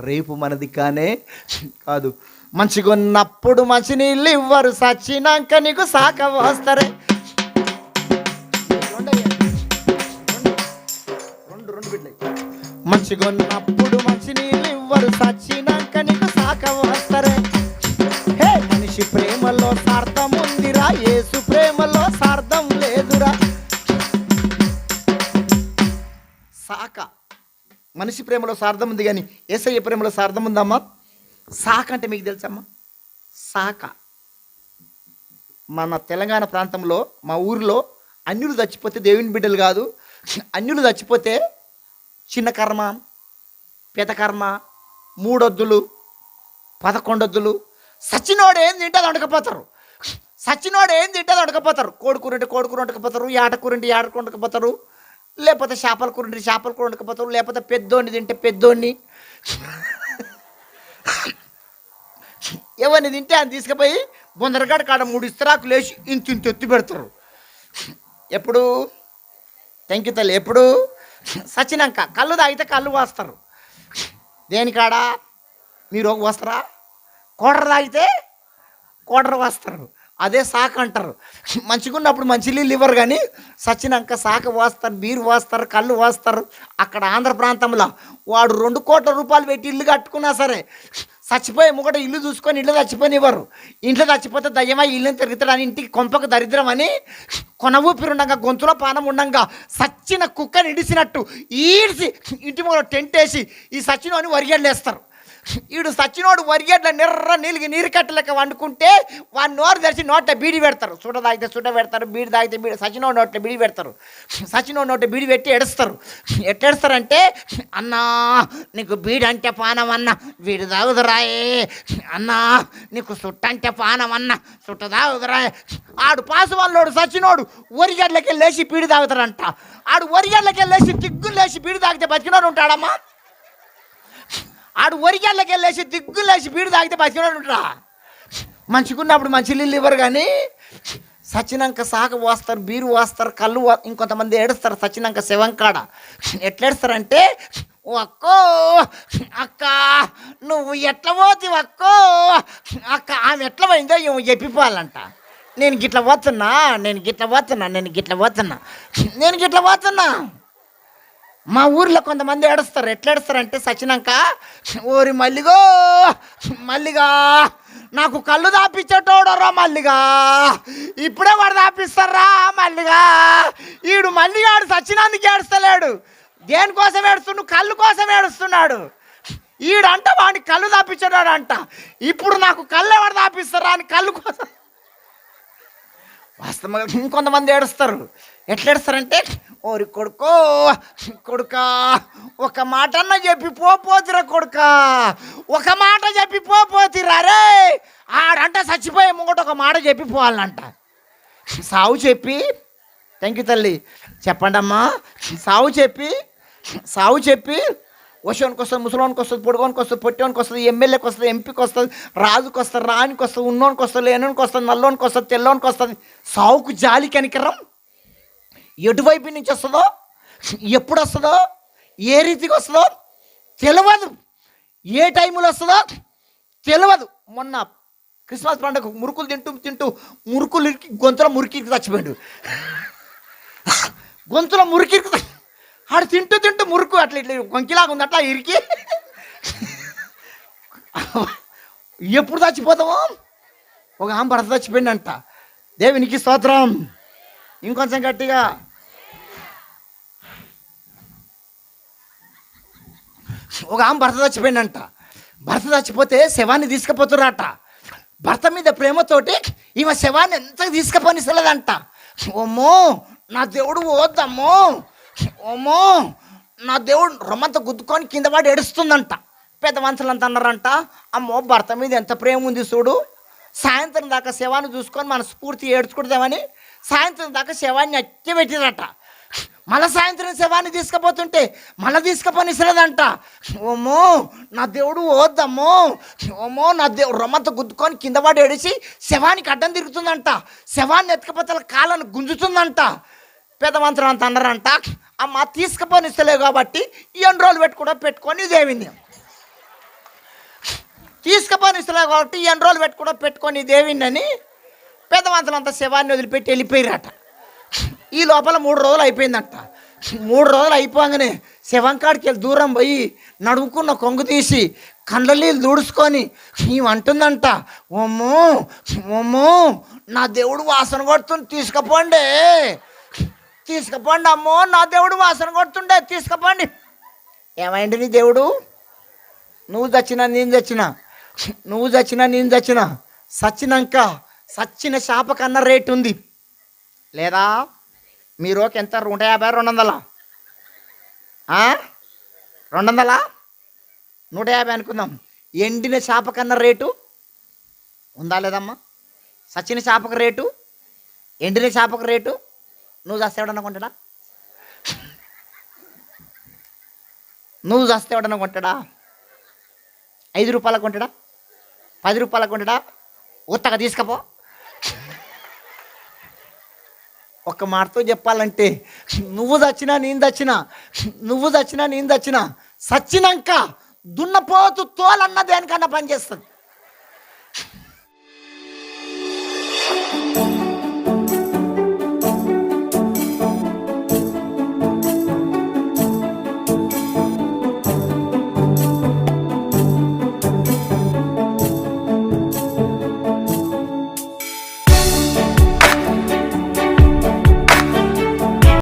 రేపు మనది కానే కాదు. మంచిగా ఉన్నప్పుడు మంచి నీళ్ళు ఇవ్వరు, సచ్చినాక నీకు సాక వస్తారే. మంచిగా ఉన్నప్పుడు మంచి నీళ్ళు ఇవ్వరు, సచ్చినాక నీకు సాక వస్తారే. హే మనిషి ప్రేమలో సార్థం ఉందిరా, యేసు ప్రేమలో సార్థం లేదురా. సాక మనిషి ప్రేమలో సార్థం ఉంది కానీ యేసయ్య ప్రేమలో సార్థం ఉందమ్మా? సాక అంటే మీకు తెలుసమ్మా? సాక మన తెలంగాణ ప్రాంతంలో మా ఊరిలో అన్యులు చచ్చిపోతే దేవుని బిడ్డలు కాదు, అన్యులు చచ్చిపోతే చిన్న కర్మ, పెద్ద కర్మ, 3 వద్దులు 11 వద్దులు, సచ్చినోడు ఏం తింటే వండకపోతారు, సచ్చినోడు ఏం తింటే వండకపోతారు. కోడికూరంటే కోడికూర వండకపోతారు, ఏటకూరంటే ఏటకూర వండకపోతారు, లేకపోతే చేపల కూర ఉంటే చేపల కూర వండకపోతారు, లేకపోతే పెద్దోడిని తింటే పెద్దోడిని, ఎవరిని తింటే అని తీసుకుపోయి బొందరగాడ కాడ 3 ఇస్తరాకులు లేచి ఇంత ఎత్తి పెడతారు. ఎప్పుడు థ్యాంక్ తల్లి, ఎప్పుడు సచ్చినాక కళ్ళు తాగితే కళ్ళు పోస్తారు. దేనికాడ మీరు వస్తారా? కోటర తాగితే కోటర వస్తారు, అదే సాక అంటారు. మంచిగా ఉన్నప్పుడు మంచి నీళ్ళు ఇవ్వరు కానీ సచ్చినాక సాక పోస్తారు, బీరు పోస్తారు, కళ్ళు పోస్తారు. అక్కడ ఆంధ్ర ప్రాంతంలో వాడు 2 కోట్ల రూపాయలు పెట్టి ఇల్లు కట్టుకున్నా సరే చచ్చిపోయే ముగట ఇల్లు చూసుకొని ఇంట్లో చచ్చిపోనివ్వరు. ఇంట్లో చచ్చిపోతే దయ్యమై ఇల్లుని తిరుగుతాడని, ఇంటికి కొంపకు దరిద్రం అని, కొన ఊపిరి ఉండగా గొంతులో పానం ఉండగా సచ్చిన కుక్కని ఇడిసినట్టు ఈడ్చి ఇంటి ముందు టెంట్ వేసి ఈ సచ్చినోని వరిగడ్లేస్తారు. వీడు సచ్చినోడు వరిగడ్ల నీరు కట్టలేక వండుకుంటే వాడి నోరు తెరిచి నోట్ల బీడి పెడతారు. సుడ తాగితే సుడ పెడతారు, బీడి తాగితే బీడి, సచినోడు నోట్ల బీడి పెడతారు. సచినోడు నోట్ల బీడి పెట్టి ఎడుస్తారు. ఎట్టేస్తారంటే, అన్నా నీకు బీడి అంటే పానం అన్న, బీడి తాగుదురాయే, అన్నా నీకు సుట్ట అంటే పానం అన్న, సుట్ట తాగుదురాయే. ఆడు పాసు వాళ్ళోడు సచినోడు వరిగడ్లకి లేచి బీడి తాగుతారంట. ఆడు వరిగడ్లకి లేచి దిగ్గులు లేచి బీడి తాగితే బతికినోడు ఉంటాడమ్మా? ఆడు వరిగడ్లకి వెళ్ళేసి దిగ్గులు లేచి బీడు తాగితే బతికినోడు ఉంటా? మంచిగున్నప్పుడు మంచి నీళ్ళు ఇవ్వరు కానీ సచ్చినాక సాక పోస్తారు, బీరు పోస్తారు, కళ్ళు ఇంకొంతమంది ఏడుస్తారు. సచ్చినాక శవంకాడ ఎట్లా ఏడుస్తారంటే, ఓ అక్కో అక్క నువ్వు ఎట్లా పోతావు అక్కో అక్క, ఆమె ఎట్లా పోయిందో చెప్పిపోవాలంట. నేను గిట్ల పోతున్నా, నేను గిట్ల పోతున్నా, నేను గిట్ల పోతున్నా, నేను గిట్ల పోతున్నా. మా ఊర్లో కొంతమంది ఏడుస్తారు. ఎట్లా ఏడుస్తారంటే, సచ్చినాక ఓరి మల్లిగో మల్లిగా నాకు కళ్ళు దాపించేటోడరా మల్లిగా, ఇప్పుడే వాడు దాపిస్తారా మల్లిగా. ఈడు మల్లిగాడు సచ్చినందుకు ఏడుస్తలేడు, దేనికోసం ఏడుస్తున్నాడు? కళ్ళు కోసం ఏడుస్తున్నాడు. ఈడంట వాడిని కళ్ళు దాపించాడు అంట. ఇప్పుడు నాకు కళ్ళు ఎవరు దాపిస్తారా అని కళ్ళు కోసం వాస్తవంగా ఇంకొంతమంది ఏడుస్తారు. ఎట్లా ఏడుస్తారంటే, ఓరి కొడుకో కొడుకా ఒక మాట అన్న చెప్పి పోతిరా కొడుకా, ఒక మాట చెప్పి పోతిరా రే. ఆడంట చచ్చిపోయే ముంగట ఒక మాట చెప్పిపోవాలంట. సావు చెప్పి థ్యాంక్ యూ తల్లి చెప్పండి అమ్మా. సావు చెప్పి వశోనికి వస్తుంది, ముసలోనికి వస్తుంది, పొడుగోనికి వస్తుంది, పొట్టోనికి వస్తుంది, ఎమ్మెల్యేకి వస్తుంది, ఎంపీకి వస్తుంది, రాజుకి వస్తుంది, రానికి వస్తుంది, ఉన్నోనికి వస్తుంది, లేనోనికి వస్తుంది, నల్లోనికి వస్తుంది, తెల్లోనికి వస్తుంది. సావుకు జాలి కనికరం ఎటువైపు నుంచి వస్తుందో, ఎప్పుడు వస్తుందో, ఏ రీతికి వస్తుందో తెలియదు, ఏ టైంలో వస్తుందో తెలియదు. మొన్న క్రిస్మస్ పండుగ మురుకులు తింటూ మురుకులు గొంతులో మురికి చచ్చిపోయాడు. గొంతులో మురికి ఆడు తింటూ మురుకు అట్లా ఇట్లా కొంకిలాగా ఉంది, అట్లా ఇరికి ఎప్పుడు చచ్చిపోతామో. ఒక ఆమె భర్త చచ్చిపోయిందంట. దేవునికి స్తోత్రం. ఇంకొంచెం గట్టిగా. ఒక ఆమె భర్త చచ్చిపోయిందంట. భర్త చచ్చిపోతే శవాన్ని తీసుకుపోతురాట. భర్త మీద ప్రేమతోటి ఈమె శవాన్ని ఎంత తీసుకుపోనిసలేదంట. ఓమ్మో నా దేవుడు పోద్దమ్మో, ఓమ్మో నా దేవుడు రొమ్మంతా గుద్దుకొని కింద పడి ఏడుస్తుందంట. పెద్ద మనుషులంతా అన్నారంట, అమ్మో భర్త మీద ఎంత ప్రేమ ఉంది చూడు, సాయంత్రం దాకా శవాన్ని చూసుకొని మన స్ఫూర్తి ఏడ్చుకుంటామని సాయంత్రం దాకా శవాన్ని అట్టి పెట్టిరట. మళ్ళీ సాయంత్రం శవాన్ని తీసుకుపోతుంటే మళ్ళీ తీసుకుపోనిసలేదంట. ఓమ్మో నా దేవుడు వద్దమ్మో, ఓమ్మో నా దేవుడు రొమ్మంతా గుద్దుకొని కింద పడి ఏడిసి శవానికి అడ్డం తిరుగుతుందంట. శవాన్ని ఎత్తుకపోతే కాళ్ళను గుంజుతుందంట. పెద్ద మంత్రం అంత అన్నారంట, అమ్మ తీసుకుపోనిస్తలేవు కాబట్టి 2 రోజులు పెట్టుకొని దేవింది. తీసుకుపోని ఇస్తున్నా కాబట్టి ఎన్ని రోజులు పెట్టుకొని దేవిని పెద్దవంతులంతా శవాన్ని వదిలిపెట్టి వెళ్ళిపోయారట. ఈ లోపల 3 రోజులు అయిపోయిందంట. 3 రోజులు అయిపోగానే శవం కాడికి వెళ్ళి దూరం పోయి నడుముకున్న కొంగు తీసి కండ్ల నీళ్ళు దూడుచుకొని అంటుందంట, ఓమ్మో ఓమ్మో నా దేవుడు వాసన కొడుతుంది, తీసుకుపోండి అమ్మో, నా దేవుడు వాసన కొడుతుండే, తీసుకుపోండి. ఏమైంది నీ దేవుడు? నువ్వు చచ్చినా నేను చచ్చినా సచ్చినాక సచ్చిన చేప కన్నా రేటు ఉంది లేదా? మీరోకి ఎంత? 150, 200? 200, 150 అనుకుందాం. ఎండిన చేప కన్నా రేటు ఉందా లేదమ్మా? సచ్చిన చేపకు రేటు, ఎండిన చేపకు రేటు. నువ్వు చస్తే ఎవడన్నా కొంటాడా? నువ్వు చస్తే ఎవడన్నా కొంటాడా? 5 రూపాయలకు కొంటాడా? 10 రూపాయలకు కొంటాడా? ఉత్తగా తీసుకపో. ఒక్క మాటతో చెప్పాలంటే నువ్వు చచ్చినా నేను చచ్చినా సచ్చినాక దున్నపోతు తోలన్న దేనికన్నా పనిచేస్తుంది.